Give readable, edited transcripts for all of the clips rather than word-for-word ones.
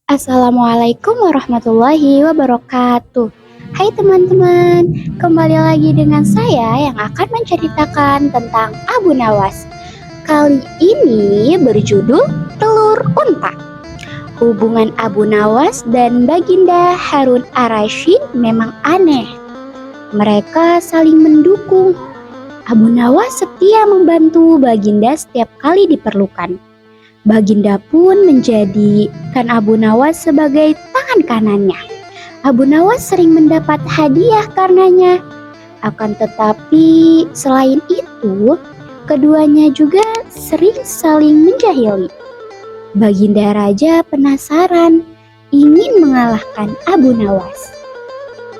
Assalamualaikum warahmatullahi wabarakatuh. Hai teman-teman, kembali lagi dengan saya yang akan menceritakan tentang Abu Nawas. Kali ini berjudul Telur Unta. Hubungan Abu Nawas dan Baginda Harun ar-Rasyid memang aneh. Mereka saling mendukung. Abu Nawas setia membantu Baginda setiap kali diperlukan. Baginda pun menjadikan Abu Nawas sebagai tangan kanannya. Abu Nawas sering mendapat hadiah karenanya. Akan tetapi selain itu, keduanya juga sering saling menjahili. Baginda Raja penasaran, ingin mengalahkan Abu Nawas.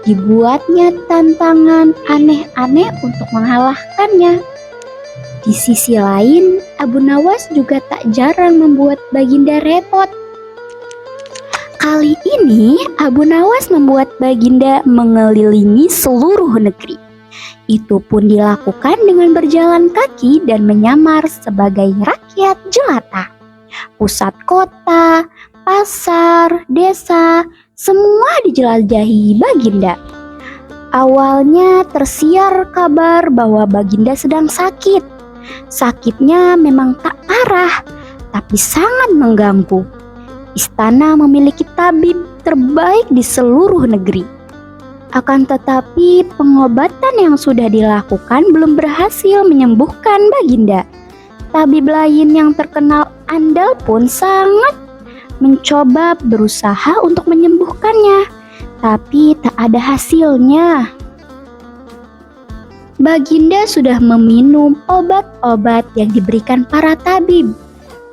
Dibuatnya tantangan aneh-aneh untuk mengalahkannya. Di sisi lain, Abu Nawas juga tak jarang membuat Baginda repot. Kali ini, Abu Nawas membuat Baginda mengelilingi seluruh negeri. Itu pun dilakukan dengan berjalan kaki dan menyamar sebagai rakyat jelata. Pusat kota, pasar, desa, semua dijelajahi Baginda. Awalnya tersiar kabar bahwa Baginda sedang sakit. Sakitnya memang tak parah, tapi sangat mengganggu. Istana memiliki tabib terbaik di seluruh negeri. Akan tetapi pengobatan yang sudah dilakukan belum berhasil menyembuhkan Baginda. Tabib lain yang terkenal andal pun sangat mencoba berusaha untuk menyembuhkannya, tapi tak ada hasilnya. Baginda sudah meminum obat-obat yang diberikan para tabib.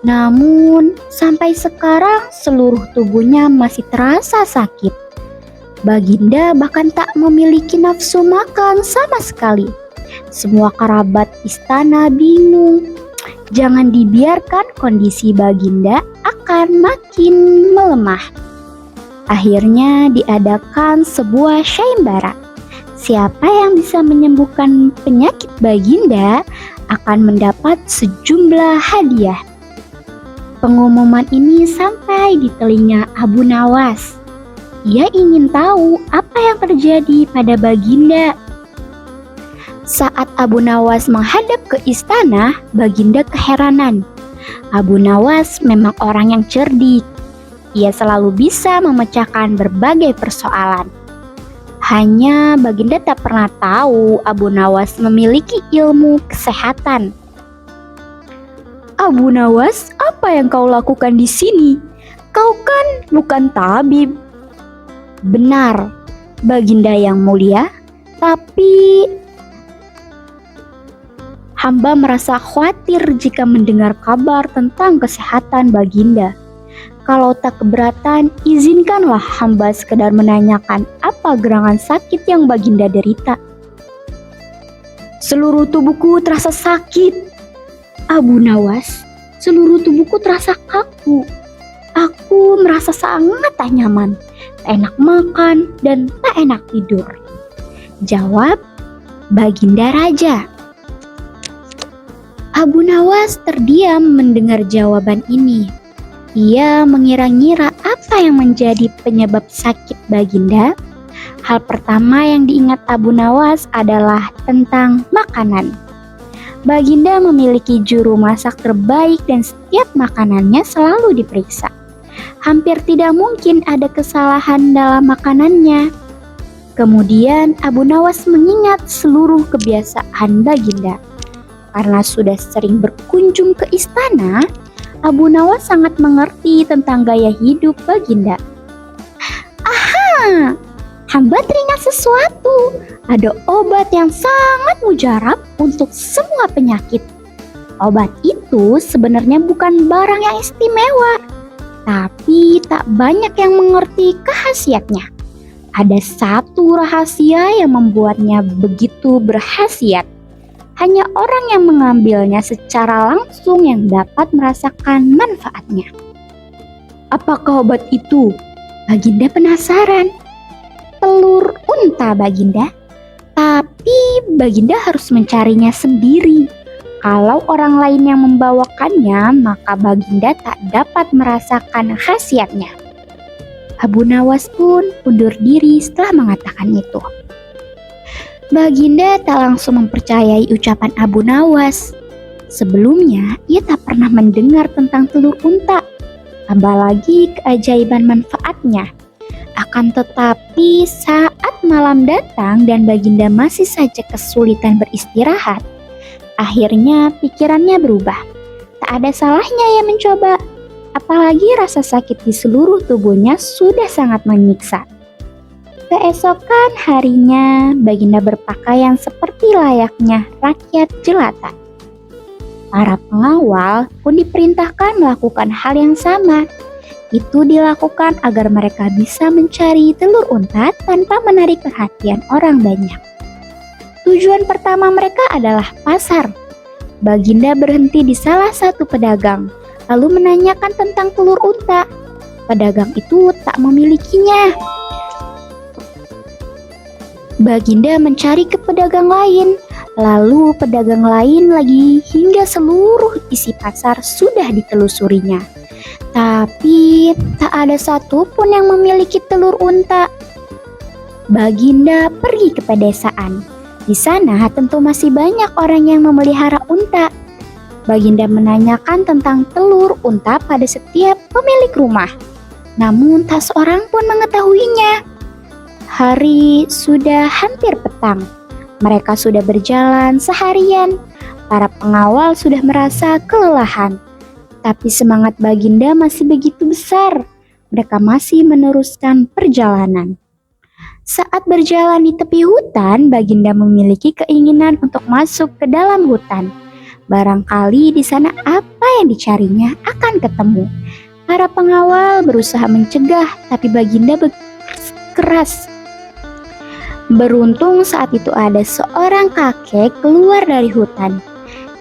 Namun, sampai sekarang seluruh tubuhnya masih terasa sakit. Baginda bahkan tak memiliki nafsu makan sama sekali. Semua kerabat istana bingung. Jangan dibiarkan kondisi Baginda akan makin melemah. Akhirnya diadakan sebuah sayembara. Siapa yang bisa menyembuhkan penyakit Baginda akan mendapat sejumlah hadiah. Pengumuman ini sampai di telinga Abu Nawas. Ia ingin tahu apa yang terjadi pada Baginda. Saat Abu Nawas menghadap ke istana, Baginda keheranan. Abu Nawas memang orang yang cerdik. Ia selalu bisa memecahkan berbagai persoalan. Hanya Baginda tak pernah tahu Abu Nawas memiliki ilmu kesehatan. Abu Nawas, apa yang kau lakukan di sini? Kau kan bukan tabib. Benar, Baginda yang mulia, tapi hamba merasa khawatir jika mendengar kabar tentang kesehatan Baginda. Kalau tak keberatan, izinkanlah hamba sekedar menanyakan apa gerangan sakit yang Baginda derita. Seluruh tubuhku terasa sakit. Abu Nawas, seluruh tubuhku terasa kaku. Aku merasa sangat tak nyaman, tak enak makan, dan tak enak tidur. Jawab Baginda Raja. Abu Nawas terdiam mendengar jawaban ini. Ia mengira-ngira apa yang menjadi penyebab sakit Baginda. Hal pertama yang diingat Abu Nawas adalah tentang makanan. Baginda memiliki juru masak terbaik dan setiap makanannya selalu diperiksa. Hampir tidak mungkin ada kesalahan dalam makanannya. Kemudian Abu Nawas mengingat seluruh kebiasaan Baginda. Karena sudah sering berkunjung ke istana, Abu Nawas sangat mengerti tentang gaya hidup Baginda. Aha, hamba teringat sesuatu. Ada obat yang sangat mujarab untuk semua penyakit. Obat itu sebenarnya bukan barang yang istimewa, tapi tak banyak yang mengerti khasiatnya. Ada satu rahasia yang membuatnya begitu berkhasiat. Hanya orang yang mengambilnya secara langsung yang dapat merasakan manfaatnya. Apakah obat itu? Baginda penasaran. Telur unta, Baginda. Tapi Baginda harus mencarinya sendiri. Kalau orang lain yang membawakannya, maka Baginda tak dapat merasakan khasiatnya. Abu Nawas pun undur diri setelah mengatakan itu. Baginda tak langsung mempercayai ucapan Abu Nawas. Sebelumnya, ia tak pernah mendengar tentang telur unta, apalagi keajaiban manfaatnya. Akan tetapi, saat malam datang dan Baginda masih saja kesulitan beristirahat, akhirnya pikirannya berubah. Tak ada salahnya ia mencoba, apalagi rasa sakit di seluruh tubuhnya sudah sangat menyiksa. Keesokan harinya, Baginda berpakaian seperti layaknya rakyat jelata. Para pengawal pun diperintahkan melakukan hal yang sama. Itu dilakukan agar mereka bisa mencari telur unta tanpa menarik perhatian orang banyak. Tujuan pertama mereka adalah pasar. Baginda berhenti di salah satu pedagang, lalu menanyakan tentang telur unta. Pedagang itu tak memilikinya. Baginda mencari ke pedagang lain, lalu pedagang lain lagi hingga seluruh isi pasar sudah ditelusurinya. Tapi tak ada satupun yang memiliki telur unta. Baginda pergi ke pedesaan. Di sana tentu masih banyak orang yang memelihara unta. Baginda menanyakan tentang telur unta pada setiap pemilik rumah. Namun tak seorang pun mengetahuinya. Hari sudah hampir petang. Mereka sudah berjalan seharian. Para pengawal sudah merasa kelelahan. Tapi semangat Baginda masih begitu besar. Mereka masih meneruskan perjalanan. Saat berjalan di tepi hutan, Baginda memiliki keinginan untuk masuk ke dalam hutan. Barangkali di sana apa yang dicarinya akan ketemu. Para pengawal berusaha mencegah, tapi Baginda berkeras. Beruntung saat itu ada seorang kakek keluar dari hutan.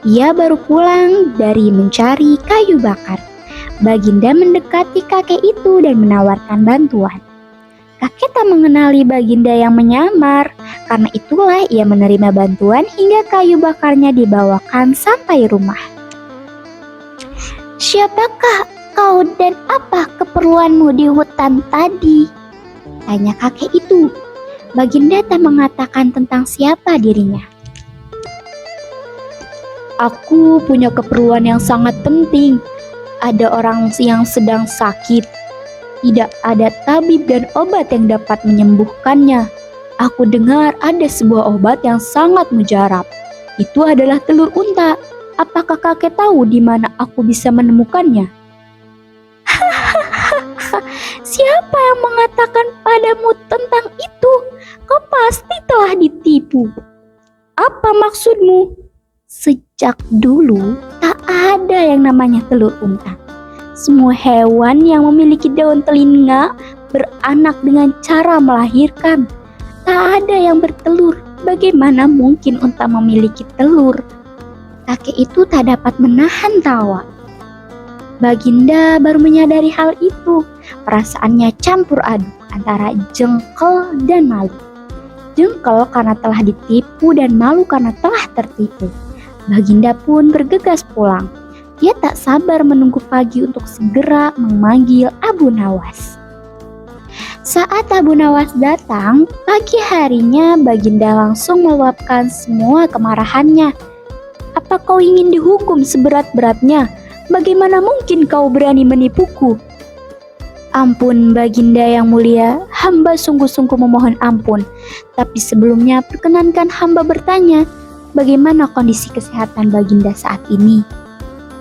Ia baru pulang dari mencari kayu bakar. Baginda mendekati kakek itu dan menawarkan bantuan. Kakek tak mengenali Baginda yang menyamar, karena itulah ia menerima bantuan hingga kayu bakarnya dibawakan sampai rumah. "Siapakah kau dan apa keperluanmu di hutan tadi?" tanya kakek itu. Baginda tak mengatakan tentang siapa dirinya. "Aku punya keperluan yang sangat penting. Ada orang yang sedang sakit. Tidak ada tabib dan obat yang dapat menyembuhkannya. Aku dengar ada sebuah obat yang sangat mujarab. Itu adalah telur unta. Apakah kakek tahu di mana aku bisa menemukannya?" "Siapa yang mengatakan padamu tentang itu? Kau pasti telah ditipu. Apa maksudmu?" "Sejak dulu tak ada yang namanya telur unta. Semua hewan yang memiliki daun telinga beranak dengan cara melahirkan. Tak ada yang bertelur. Bagaimana mungkin unta memiliki telur?" Kakek itu tak dapat menahan tawa. Baginda baru menyadari hal itu. Perasaannya campur aduk antara jengkel dan malu. Jengkel karena telah ditipu dan malu karena telah tertipu. Baginda pun bergegas pulang. Dia tak sabar menunggu pagi untuk segera memanggil Abu Nawas. Saat Abu Nawas datang, pagi harinya Baginda langsung meluapkan semua kemarahannya. "Apa kau ingin dihukum seberat-beratnya? Bagaimana mungkin kau berani menipuku?" "Ampun Baginda yang mulia, hamba sungguh-sungguh memohon ampun. Tapi sebelumnya perkenankan hamba bertanya, bagaimana kondisi kesehatan Baginda saat ini?"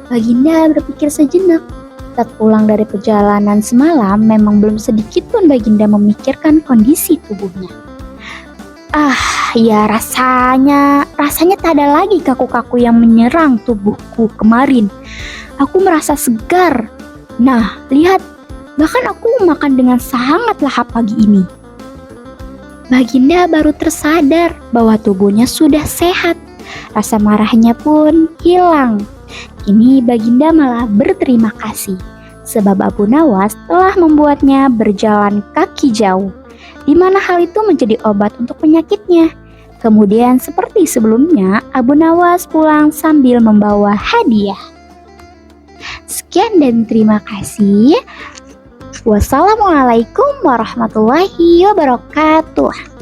Baginda berpikir sejenak. Saat pulang dari perjalanan semalam, memang belum sedikit pun Baginda memikirkan kondisi tubuhnya. Ya rasanya tak ada lagi kaku-kaku yang menyerang tubuhku kemarin. Aku merasa segar. Nah, lihat, bahkan aku makan dengan sangat lahap pagi ini." Baginda baru tersadar bahwa tubuhnya sudah sehat. Rasa marahnya pun hilang. Kini Baginda malah berterima kasih, sebab Abu Nawas telah membuatnya berjalan kaki jauh, di mana hal itu menjadi obat untuk penyakitnya. Kemudian seperti sebelumnya, Abu Nawas pulang sambil membawa hadiah. Sekian dan terima kasih. Wassalamualaikum warahmatullahi wabarakatuh.